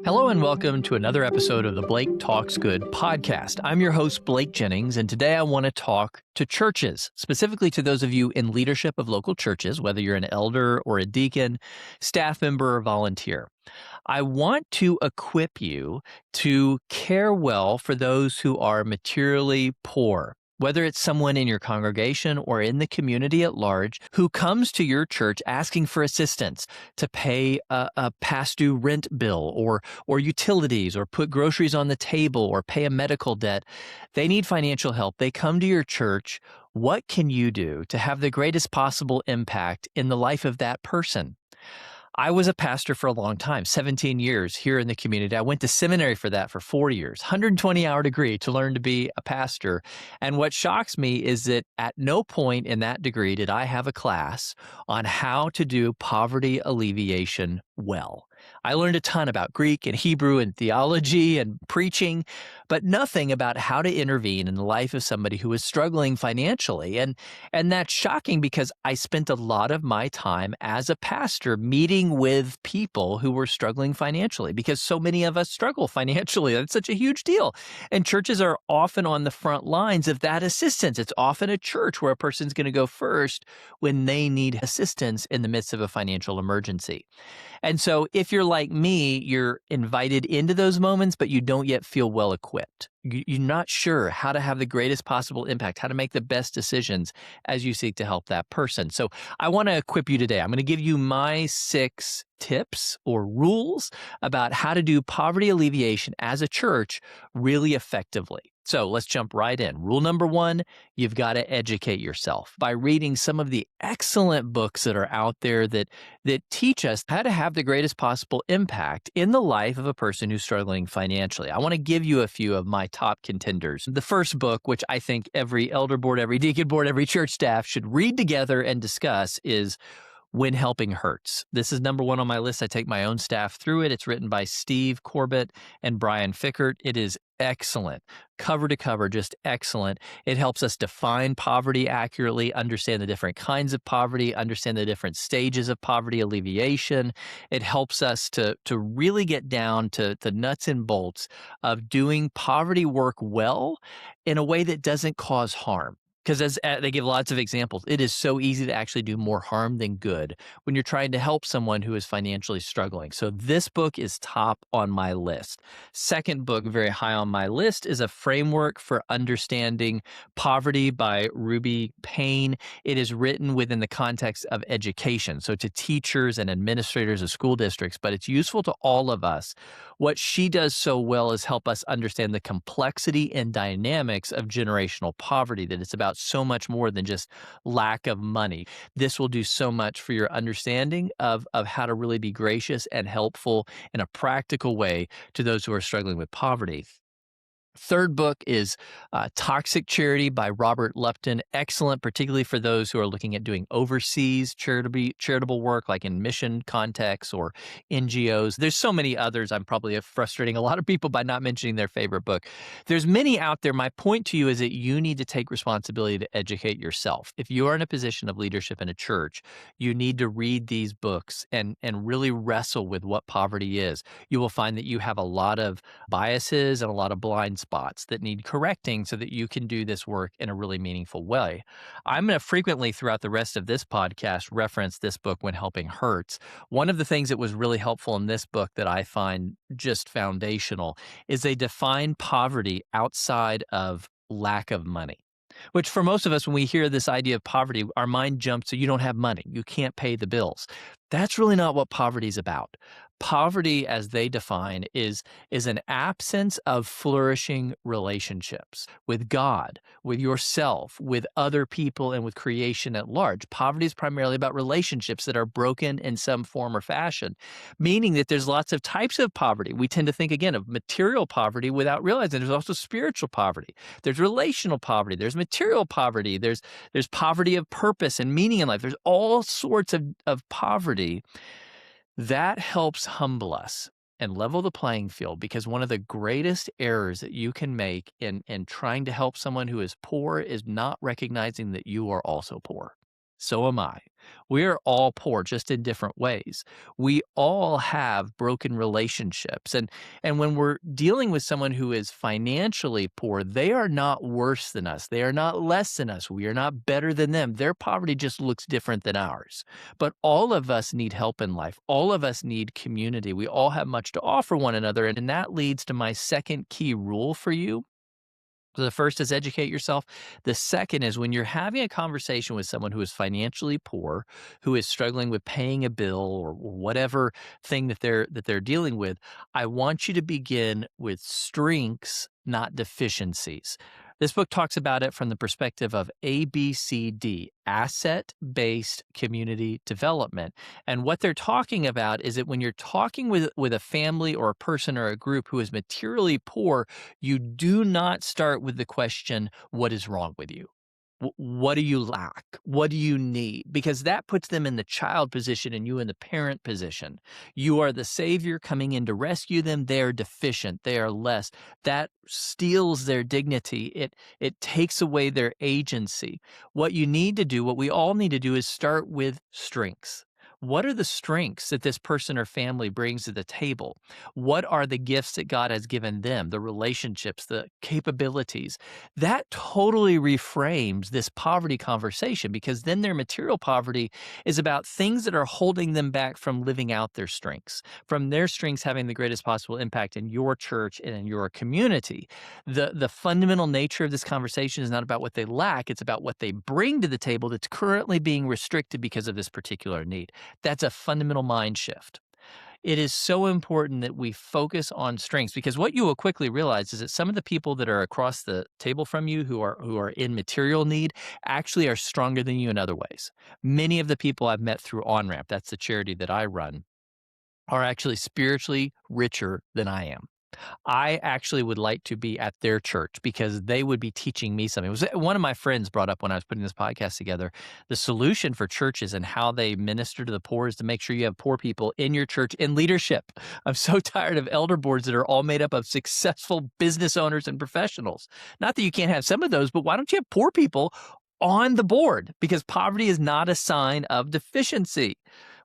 Hello and welcome to another episode of the Blake Talks Good podcast. I'm your host, Blake Jennings, and today I want to talk to churches, specifically to those of you in leadership of local churches, whether you're an elder or a deacon, staff member, or volunteer. I want to equip you to care well for those who are materially poor. Whether it's someone in your congregation or in the community at large who comes to your church asking for assistance to pay a past due rent bill or utilities or put groceries on the table or pay a medical debt, they need financial help. They come to your church. What can you do to have the greatest possible impact in the life of that person? I was a pastor for a long time, 17 years here in the community. I went to seminary for that for 4 years, 120-hour degree to learn to be a pastor. And what shocks me is that at no point in that degree did I have a class on how to do poverty alleviation well. I learned a ton about Greek and Hebrew and theology and preaching, but nothing about how to intervene in the life of somebody who is struggling financially. And that's shocking because I spent a lot of my time as a pastor meeting with people who were struggling financially because so many of us struggle financially. That's such a huge deal. And churches are often on the front lines of that assistance. It's often a church where a person's going to go first when they need assistance in the midst of a financial emergency. And so if you're like me, you're invited into those moments, but you don't yet feel well equipped. You're not sure how to have the greatest possible impact, how to make the best decisions as you seek to help that person. So I want to equip you today. I'm going to give you my 6 tips or rules about how to do poverty alleviation as a church really effectively. So let's jump right in. Rule number 1, you've got to educate yourself by reading some of the excellent books that are out there that teach us how to have the greatest possible impact in the life of a person who's struggling financially. I want to give you a few of my top contenders. The first book, which I think every elder board, every deacon board, every church staff should read together and discuss, is When Helping Hurts. This is number 1 on my list. I take my own staff through it. It's written by Steve Corbett and Brian Fickert. It is excellent, cover to cover, just excellent. It helps us define poverty accurately, understand the different kinds of poverty, understand the different stages of poverty alleviation. It helps us to really get down to the nuts and bolts of doing poverty work well in a way that doesn't cause harm. Because as they give lots of examples, it is so easy to actually do more harm than good when you're trying to help someone who is financially struggling. So this book is top on my list. Second book, very high on my list, is A Framework for Understanding Poverty by Ruby Payne. It is written within the context of education, so to teachers and administrators of school districts, but it's useful to all of us. What she does so well is help us understand the complexity and dynamics of generational poverty, that it's about so much more than just lack of money. This will do so much for your understanding of how to really be gracious and helpful in a practical way to those who are struggling with poverty. Third book is Toxic Charity by Robert Lupton. Excellent, particularly for those who are looking at doing overseas charitable work, like in mission contexts or NGOs. There's so many others. I'm probably frustrating a lot of people by not mentioning their favorite book. There's many out there. My point to you is that you need to take responsibility to educate yourself. If you are in a position of leadership in a church, you need to read these books and really wrestle with what poverty is. You will find that you have a lot of biases and a lot of blind spots that need correcting so that you can do this work in a really meaningful way. I'm going to frequently throughout the rest of this podcast reference this book, When Helping Hurts. One of the things that was really helpful in this book that I find just foundational is they define poverty outside of lack of money. Which for most of us, when we hear this idea of poverty, our mind jumps to you don't have money, you can't pay the bills. That's really not what poverty is about. Poverty, as they define, is an absence of flourishing relationships with God, with yourself, with other people, and with creation at large. Poverty is primarily about relationships that are broken in some form or fashion, meaning that there's lots of types of poverty. We tend to think, again, of material poverty without realizing there's also spiritual poverty. There's relational poverty. There's material poverty. There's poverty of purpose and meaning in life. There's all sorts of poverty. That helps humble us and level the playing field, because one of the greatest errors that you can make in trying to help someone who is poor is not recognizing that you are also poor. So am I. We are all poor, just in different ways. We all have broken relationships. And when we're dealing with someone who is financially poor, they are not worse than us. They are not less than us. We are not better than them. Their poverty just looks different than ours. But all of us need help in life. All of us need community. We all have much to offer one another. And that leads to my second key rule for you. So the first is educate yourself. The second is when you're having a conversation with someone who is financially poor, who is struggling with paying a bill or whatever thing that they're dealing with, I want you to begin with strengths, not deficiencies. This book talks about it from the perspective of ABCD, asset-based community development. And what they're talking about is that when you're talking with a family or a person or a group who is materially poor, you do not start with the question, what is wrong with you? What do you lack? What do you need? Because that puts them in the child position and you in the parent position. You are the savior coming in to rescue them. They are deficient. They are less. That steals their dignity. It takes away their agency. What you need to do, what we all need to do, is start with strengths. What are the strengths that this person or family brings to the table? What are the gifts that God has given them, the relationships, the capabilities? That totally reframes this poverty conversation, because then their material poverty is about things that are holding them back from living out their strengths, from their strengths having the greatest possible impact in your church and in your community. The fundamental nature of this conversation is not about what they lack, it's about what they bring to the table that's currently being restricted because of this particular need. That's a fundamental mind shift. It is so important that we focus on strengths, because what you will quickly realize is that some of the people that are across the table from you who are in material need actually are stronger than you in other ways. Many of the people I've met through OnRamp, that's the charity that I run, are actually spiritually richer than I am. I actually would like to be at their church because they would be teaching me something. It was one of my friends brought up when I was putting this podcast together. The solution for churches and how they minister to the poor is to make sure you have poor people in your church in leadership. I'm so tired of elder boards that are all made up of successful business owners and professionals. Not that you can't have some of those, but why don't you have poor people on the board? Because poverty is not a sign of deficiency.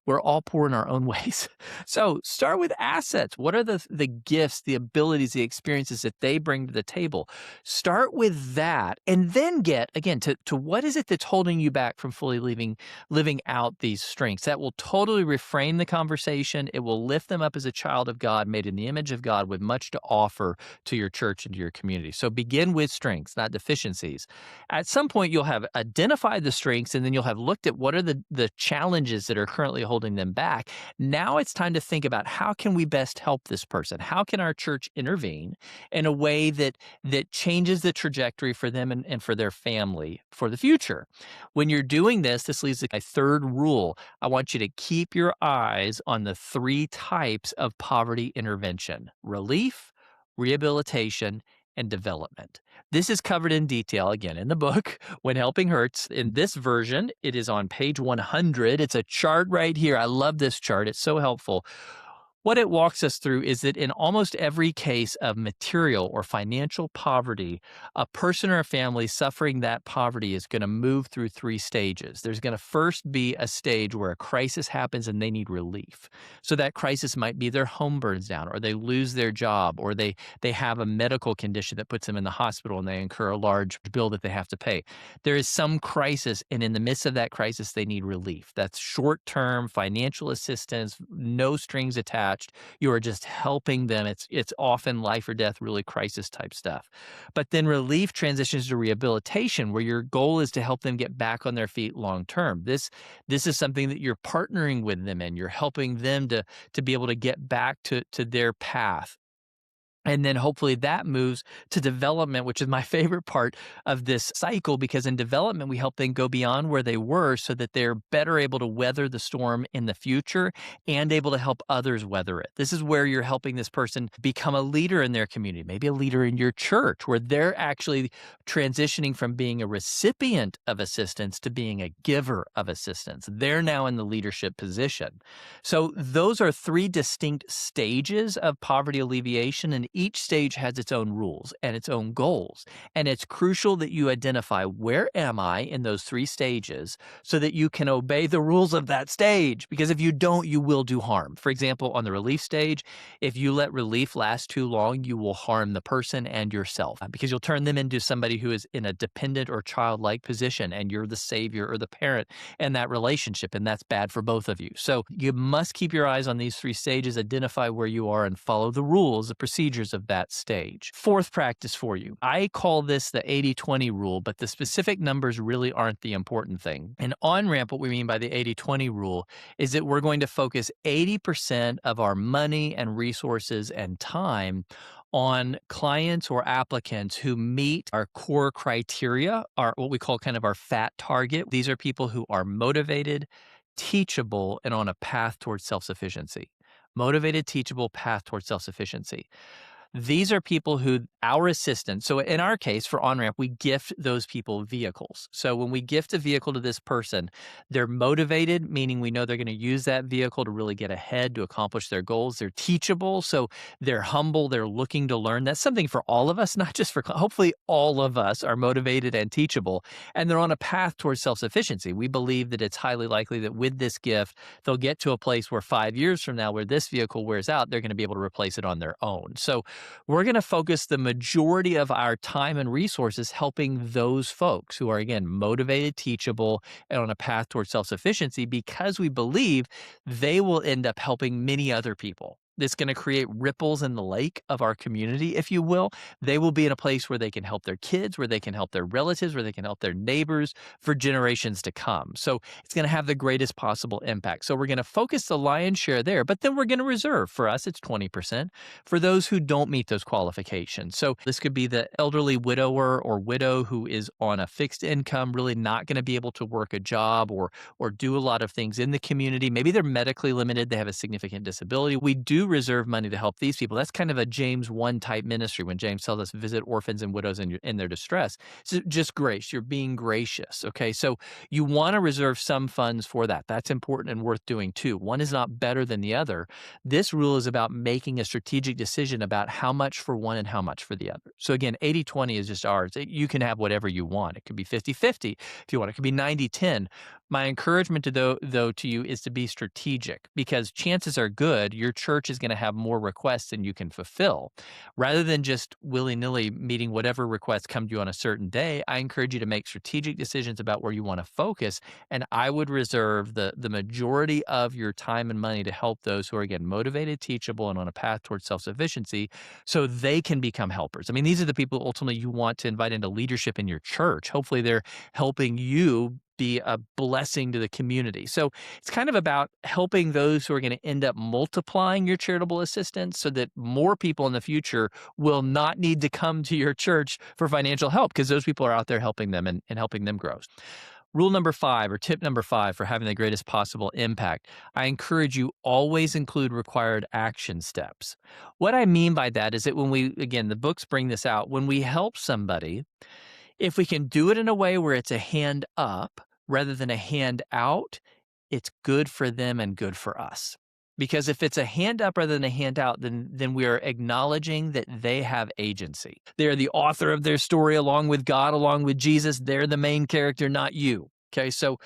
We're all poor in our own ways. So start with assets. What are the gifts, the abilities, the experiences that they bring to the table? Start with that, and then get, again, to what is it that's holding you back from fully living out these strengths. That will totally reframe the conversation. It will lift them up as a child of God, made in the image of God, with much to offer to your church and to your community. So begin with strengths, not deficiencies. At some point, you'll have identified the strengths, and then you'll have looked at what are the challenges that are currently holding them back. Now it's time to think about, how can we best help this person? How can our church intervene in a way that changes the trajectory for them and for their family for the future? When you're doing this, this leads to my third rule. I want you to keep your eyes on the three types of poverty intervention: relief, rehabilitation, and development. This is covered in detail, again, in the book, When Helping Hurts. In this version, it is on page 100. It's a chart right here. I love this chart. It's so helpful. What it walks us through is that in almost every case of material or financial poverty, a person or a family suffering that poverty is going to move through three stages. There's going to first be a stage where a crisis happens and they need relief. So that crisis might be their home burns down, or they lose their job, or they have a medical condition that puts them in the hospital and they incur a large bill that they have to pay. There is some crisis, and in the midst of that crisis, they need relief. That's short-term financial assistance, no strings attached. You are just helping them. It's often life or death, really crisis type stuff. But then relief transitions to rehabilitation, where your goal is to help them get back on their feet long term. This is something that you're partnering with them in. You're helping them to be able to get back to their path. And then hopefully that moves to development, which is my favorite part of this cycle, because in development, we help them go beyond where they were so that they're better able to weather the storm in the future and able to help others weather it. This is where you're helping this person become a leader in their community, maybe a leader in your church, where they're actually transitioning from being a recipient of assistance to being a giver of assistance. They're now in the leadership position. So those are three distinct stages of poverty alleviation, and each stage has its own rules and its own goals. And it's crucial that you identify, where am I in those 3 stages, so that you can obey the rules of that stage. Because if you don't, you will do harm. For example, on the relief stage, if you let relief last too long, you will harm the person and yourself, because you'll turn them into somebody who is in a dependent or childlike position, and you're the savior or the parent in that relationship, and that's bad for both of you. So you must keep your eyes on these 3 stages, identify where you are, and follow the rules, the procedures of that stage. 4th practice for you. I call this the 80-20 rule, but the specific numbers really aren't the important thing. And on-ramp, what we mean by the 80-20 rule is that we're going to focus 80% of our money and resources and time on clients or applicants who meet our core criteria, our what we call kind of our FAT target. These are people who are motivated, teachable, and on a path towards self-sufficiency. Motivated, teachable, path towards self-sufficiency. These are people who our assistants, so in our case for OnRamp, we gift those people vehicles. So when we gift a vehicle to this person, they're motivated, meaning we know they're going to use that vehicle to really get ahead, to accomplish their goals. They're teachable, so they're humble, they're looking to learn. That's something for all of us, not just for, hopefully all of us are motivated and teachable, and they're on a path towards self-sufficiency. We believe that it's highly likely that with this gift, they'll get to a place where 5 years from now, where this vehicle wears out, they're going to be able to replace it on their own. So we're going to focus the majority of our time and resources helping those folks who are, again, motivated, teachable, and on a path towards self-sufficiency, because we believe they will end up helping many other people. It's going to create ripples in the lake of our community, if you will. They will be in a place where they can help their kids, where they can help their relatives, where they can help their neighbors for generations to come. So it's going to have the greatest possible impact. So we're going to focus the lion's share there, but then we're going to reserve, for us, it's 20%, for those who don't meet those qualifications. So this could be the elderly widower or widow who is on a fixed income, really not going to be able to work a job or do a lot of things in the community. Maybe they're medically limited, they have a significant disability. We do reserve money to help these people. That's kind of a James 1 type ministry, when James tells us visit orphans and widows in their distress. So just grace, you're being gracious, okay? So you want to reserve some funds for that. That's important and worth doing too. One is not better than the other. This rule is about making a strategic decision about how much for one and how much for the other. So again, 80-20 is just ours. You can have whatever you want. It could be 50-50 if you want. It could be 90-10. My encouragement though to you is to be strategic, because chances are good your church is going to have more requests than you can fulfill. Rather than just willy-nilly meeting whatever requests come to you on a certain day, I encourage you to make strategic decisions about where you want to focus, and I would reserve the majority of your time and money to help those who are, again, motivated, teachable, and on a path towards self-sufficiency, so they can become helpers. I mean, these are the people ultimately you want to invite into leadership in your church. Hopefully they're helping you be a blessing to the community. So it's kind of about helping those who are going to end up multiplying your charitable assistance, so that more people in the future will not need to come to your church for financial help, because those people are out there helping them and helping them grow. Rule number 5, or tip number 5 for having the greatest possible impact, I encourage you always include required action steps. What I mean by that is that when we, again, the books bring this out, when we help somebody, if we can do it in a way where it's a hand up rather than a hand out, it's good for them and good for us. Because if it's a hand up rather than a hand out, then we are acknowledging that they have agency. They're the author of their story along with God, along with Jesus. They're the main character, not you. Okay, so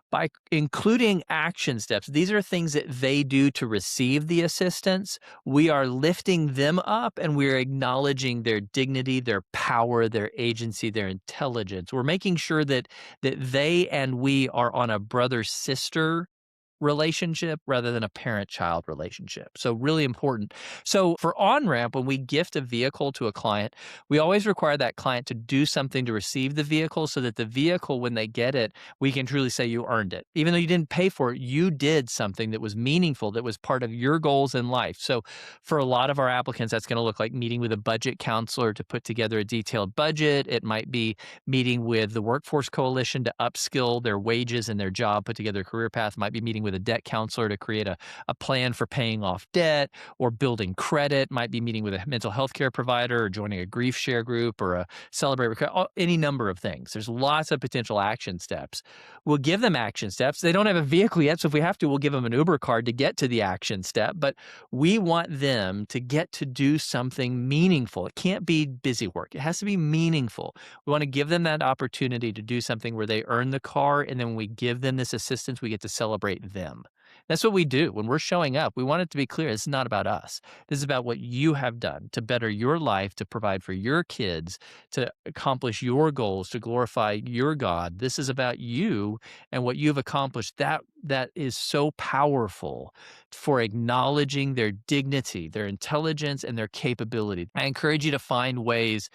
by including action steps, these are things that they do to receive the assistance. We are lifting them up, and we are acknowledging their dignity, their power, their agency, their intelligence. We're making sure that they and we are on a brother-sister relationship rather than a parent-child relationship. So really important. So for on-ramp, when we gift a vehicle to a client, we always require that client to do something to receive the vehicle, so that the vehicle, when they get it, we can truly say you earned it. Even though you didn't pay for it, you did something that was meaningful, that was part of your goals in life. So for a lot of our applicants, that's going to look like meeting with a budget counselor to put together a detailed budget. It might be meeting with the Workforce Coalition to upskill their wages and their job, put together a career path. It might be meeting with with a debt counselor to create a plan for paying off debt or building credit, might be meeting with a mental health care provider or joining a grief share group or a celebrate any number of things. There's lots of potential action steps. We'll give them action steps. They don't have a vehicle yet, so if we have to, we'll give them an Uber card to get to the action step. But we want them to get to do something meaningful. It can't be busy work. It has to be meaningful. We want to give them that opportunity to do something where they earn the car, and then when we give them this assistance, we get to celebrate them. That's what we do when we're showing up. We want it to be clear. This is not about us. This is about what you have done to better your life, to provide for your kids, to accomplish your goals, to glorify your God. This is about you and what you've accomplished. That is so powerful for acknowledging their dignity, their intelligence, and their capability. I encourage you to find ways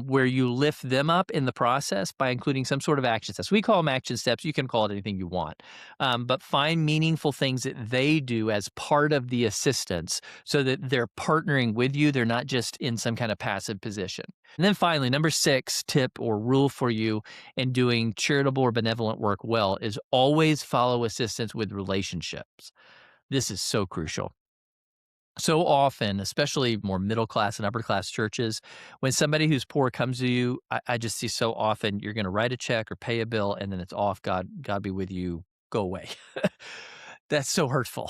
where you lift them up in the process by including some sort of action steps. We call them action steps. You can call it anything you want. But find meaningful things that they do as part of the assistance so that they're partnering with you. They're not just in some kind of passive position. And then finally, number 6 tip or rule for you in doing charitable or benevolent work well is always follow assistance with relationships. This is so crucial. So often, especially more middle class and upper class churches, when somebody who's poor comes to you, I just see so often you're going to write a check or pay a bill and then it's off. God be with you. Go away. That's so hurtful.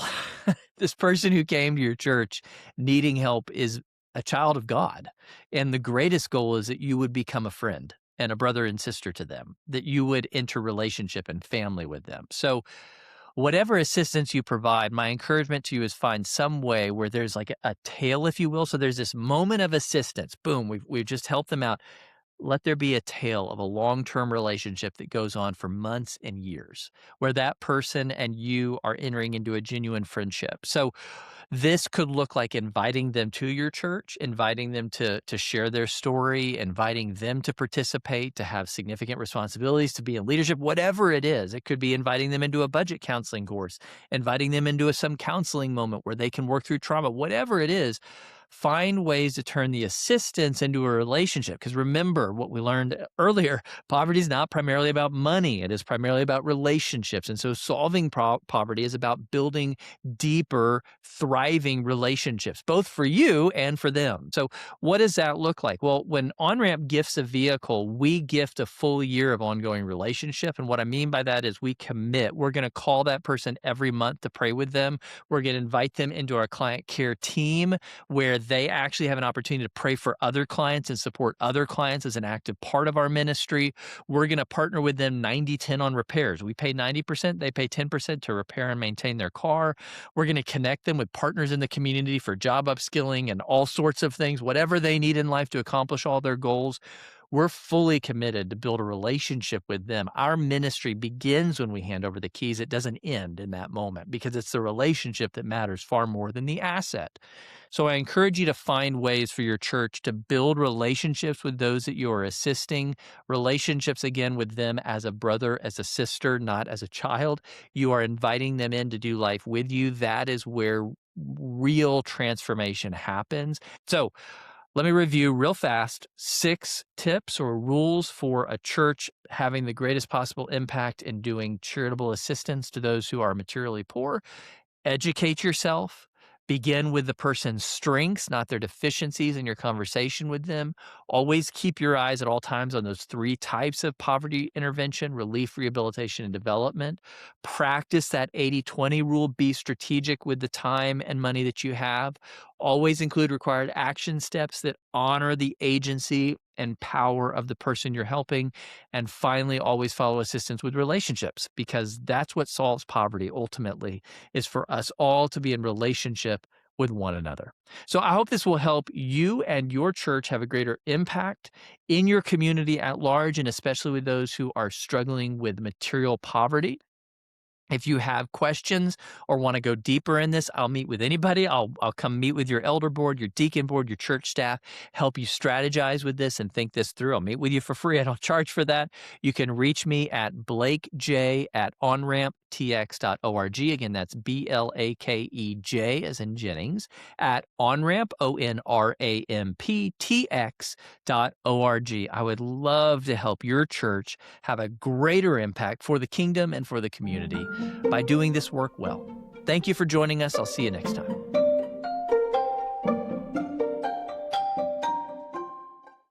This person who came to your church needing help is a child of God. And the greatest goal is that you would become a friend and a brother and sister to them, that you would enter relationship and family with them. So whatever assistance you provide, my encouragement to you is find some way where there's like a tail, if you will. So there's this moment of assistance. Boom, we've just helped them out. Let there be a tale of a long-term relationship that goes on for months and years, where that person and you are entering into a genuine friendship. So this could look like inviting them to your church, inviting them to share their story, inviting them to participate, to have significant responsibilities, to be in leadership, whatever it is. It could be inviting them into a budget counseling course, inviting them into some counseling moment where they can work through trauma, whatever it is. Find ways to turn the assistance into a relationship. Because remember what we learned earlier, poverty is not primarily about money. It is primarily about relationships. And so solving poverty is about building deeper, thriving relationships, both for you and for them. So what does that look like? Well, when OnRamp gifts a vehicle, we gift a full year of ongoing relationship. And what I mean by that is we commit. We're going to call that person every month to pray with them. We're going to invite them into our client care team where they actually have an opportunity to pray for other clients and support other clients as an active part of our ministry. We're going to partner with them 90-10 on repairs. We pay 90%, they pay 10% to repair and maintain their car. We're going to connect them with partners in the community for job upskilling and all sorts of things, whatever they need in life to accomplish all their goals. We're fully committed to build a relationship with them. Our ministry begins when we hand over the keys. It doesn't end in that moment because it's the relationship that matters far more than the asset. So I encourage you to find ways for your church to build relationships with those that you are assisting, relationships again with them as a brother, as a sister, not as a child. You are inviting them in to do life with you. That is where real transformation happens. So let me review real fast 6 tips or rules for a church having the greatest possible impact in doing charitable assistance to those who are materially poor. Educate yourself. Begin with the person's strengths, not their deficiencies in your conversation with them. Always keep your eyes at all times on those 3 types of poverty intervention: relief, rehabilitation, and development. Practice that 80-20 rule. Be strategic with the time and money that you have. Always include required action steps that honor the agency and power of the person you're helping. And finally, always follow assistance with relationships, because that's what solves poverty ultimately, is for us all to be in relationship with one another. So I hope this will help you and your church have a greater impact in your community at large, and especially with those who are struggling with material poverty. If you have questions or want to go deeper in this, I'll meet with anybody. I'll come meet with your elder board, your deacon board, your church staff, help you strategize with this and think this through. I'll meet with you for free. I don't charge for that. You can reach me at blakej@onramptx.org. Again, that's BLAKEJ as in Jennings at onramp, ONRAMPTX.org. I would love to help your church have a greater impact for the kingdom and for the community. by doing this work well. Thank you for joining us. I'll see you next time.